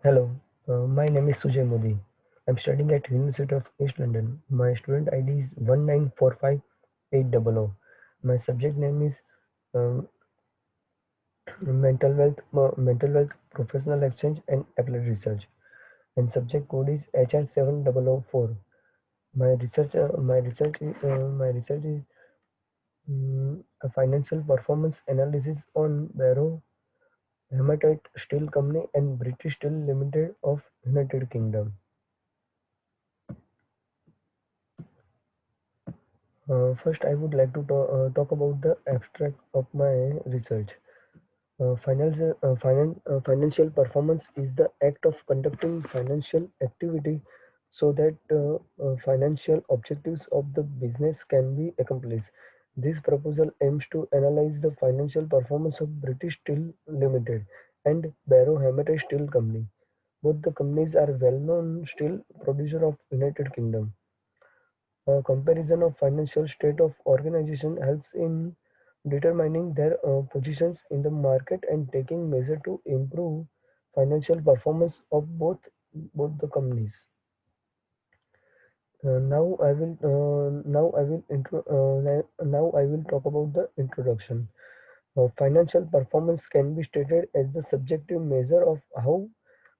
Hello, my name is Sujay Modi. I'm studying at University of East London. My student ID is 1945800. My subject name is um, mental wealth, professional exchange, and applied research. And subject code is HR7004. My research is a financial performance analysis on Barrow Hematite Steel Company and British Steel Limited of United Kingdom. First, I would like to talk about the abstract of my research. Financial performance is the act of conducting financial activity so that financial objectives of the business can be accomplished. This proposal aims to analyze the financial performance of British Steel Limited and Barrow Hammett Steel Company. Both the companies are well-known steel producer of United Kingdom. A comparison of financial state of organization helps in determining their positions in the market and taking measure to improve financial performance of both the companies. Now I will talk about the introduction. Financial performance can be stated as the subjective measure of how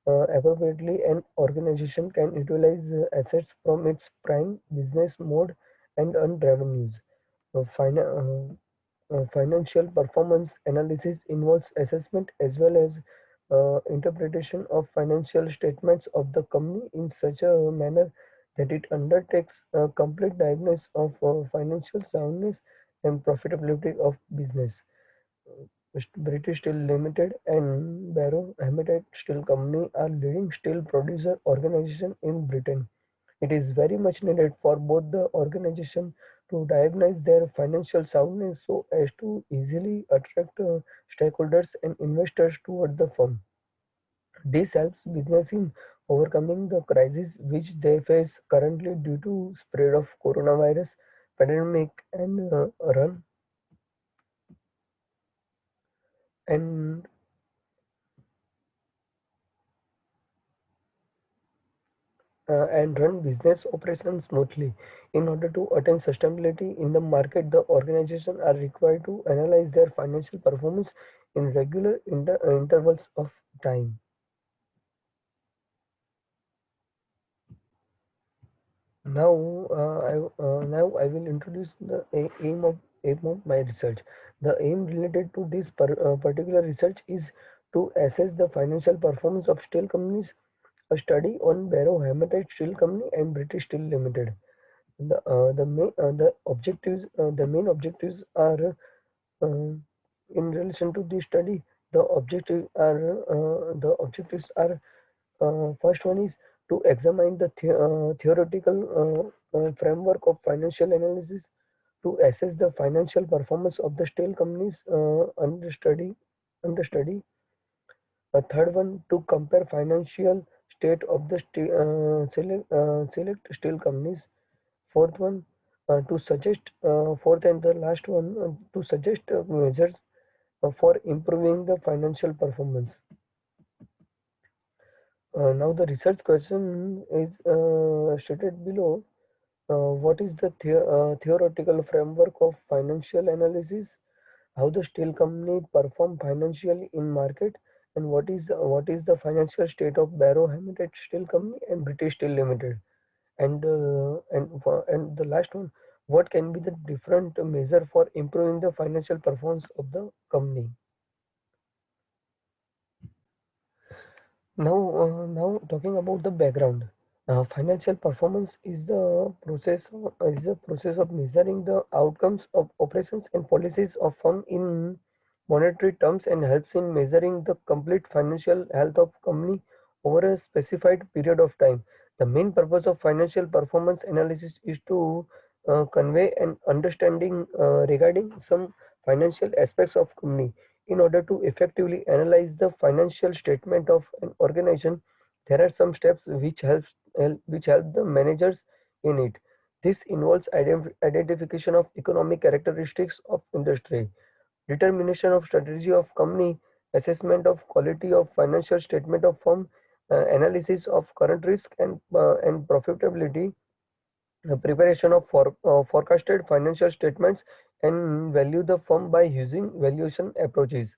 appropriately an organization can utilize assets from its prime business mode and earn revenues. Financial performance analysis involves assessment as well as interpretation of financial statements of the company in such a manner that it undertakes a complete diagnosis of financial soundness and profitability of business. British Steel Limited and Barrow Hammett Steel Company are leading steel producer organization in Britain. It is very much needed for both the organization to diagnose their financial soundness so as to easily attract stakeholders and investors toward the firm. This helps business in overcoming the crisis which they face currently due to spread of coronavirus pandemic and and run business operations smoothly. In order to attain sustainability in the market, the organization are required to analyze their financial performance in regular intervals of time. Now I will introduce the aim of my research. The aim related to this particular research is to assess the financial performance of steel companies. A study on Barrow Hammett Steel Company and British Steel Limited. The main objectives are in relation to this study. The objectives are first one is to examine the theoretical framework of financial analysis to assess the financial performance of the steel companies under study. A third one to compare financial state of the select steel companies. Fourth one to suggest fourth and the last one to suggest measures for improving the financial performance. Now the research question is stated below. What is the theoretical framework of financial analysis? How the steel company perform financially in market, and what is the financial state of Barrow Hammett Steel Company and British Steel Limited? And the last one, what can be the different measure for improving the financial performance of the company? Now talking about the background. Financial performance is the process of measuring the outcomes of operations and policies of firm in monetary terms and helps in measuring the complete financial health of company over a specified period of time. The main purpose of financial performance analysis is to convey an understanding regarding some financial aspects of company. In order to effectively analyze the financial statement of an organization, there are some steps which help the managers in it. This involves identification of economic characteristics of industry, determination of strategy of company, assessment of quality of financial statement of firm, analysis of current risk and profitability, preparation of forecasted financial statements, and value the firm by using valuation approaches.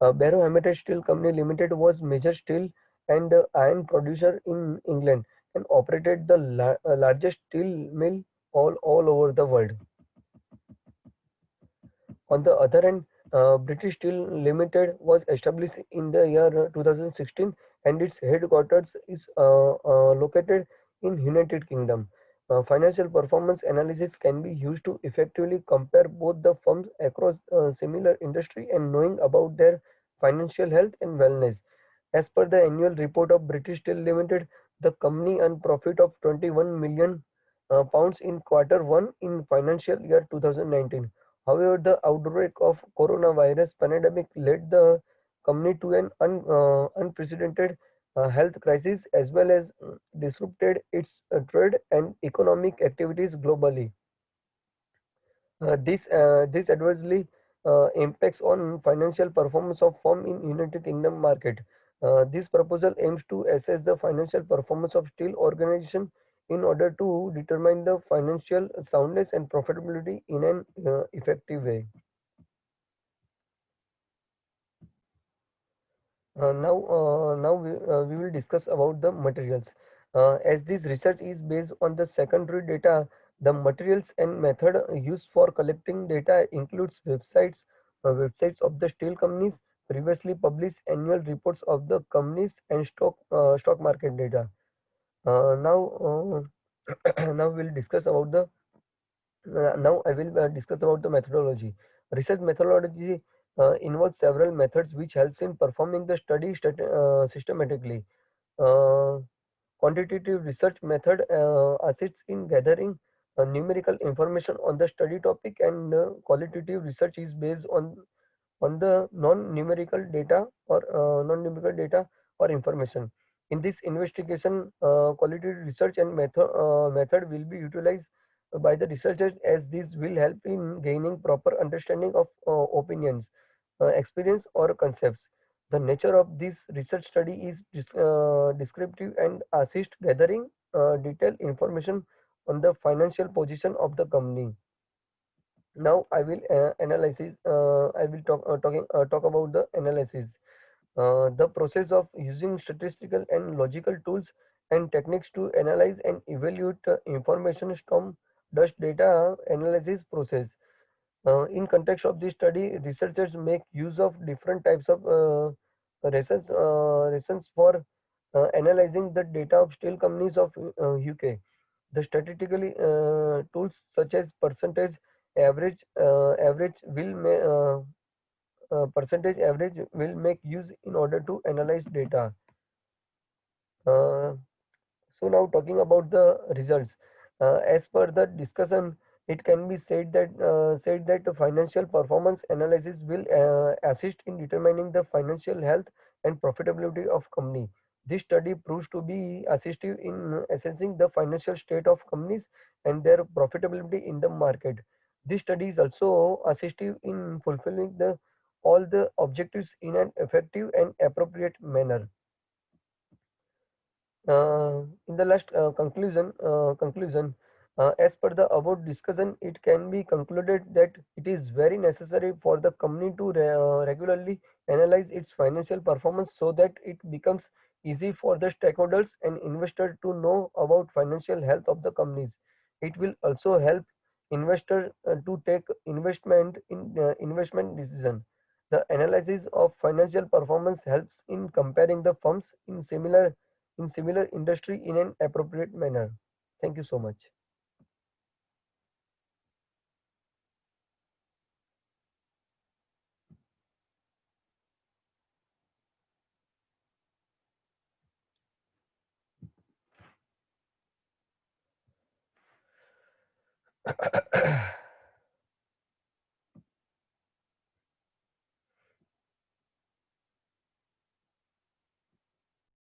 Barrow Hammett Steel Company Limited was major steel and iron producer in England and operated the largest steel mill all over the world. On the other hand, British Steel Limited was established in the year 2016 and its headquarters is located in United Kingdom. Financial performance analysis can be used to effectively compare both the firms across similar industry and knowing about their financial health and wellness. As per the annual report of British Steel Limited, the company earned profit of 21 million pounds in quarter one in financial year 2019. However, the outbreak of coronavirus pandemic led the company to an unprecedented health crisis as well as disrupted its trade and economic activities globally. This adversely impacts on financial performance of firm in United Kingdom market. This proposal aims to assess the financial performance of steel organization in order to determine the financial soundness and profitability in an effective way. Now we will discuss about the materials. As this research is based on the secondary data, the materials and method used for collecting data includes websites of the steel companies, previously published annual reports of the companies and stock market data. Now we'll discuss about the now I will discuss about the methodology. Research methodology involves several methods which helps in performing the study systematically. Uh, Quantitative research method assists in gathering numerical information on the study topic, and qualitative research is based on the non-numerical data or information. In this investigation, qualitative research and method will be utilized by the researchers as this will help in gaining proper understanding of opinions, experience or concepts. The nature of this research study is descriptive and assist gathering detailed information on the financial position of the company. Now I will analysis. I will talk about the analysis. The process of using statistical and logical tools and techniques to analyze and evaluate information from Dutch data analysis process. In context of this study, researchers make use of different types of reasons for analyzing the data of steel companies of UK. The statistically tools such as average percentage average will make use in order to analyze data. Uh, so now talking about the results, as per the discussion, it can be said that the financial performance analysis will assist in determining the financial health and profitability of company. This study proves to be assistive in assessing the financial state of companies and their profitability in the market. This study is also assistive in fulfilling the all the objectives in an effective and appropriate manner. In the last conclusion, as per the above discussion, it can be concluded that it is very necessary for the company to regularly analyze its financial performance so that it becomes easy for the stakeholders and investors to know about financial health of the companies. It will also help investors to take investment decision. The analysis of financial performance helps in comparing the firms in similar industry in an appropriate manner. Thank you so much.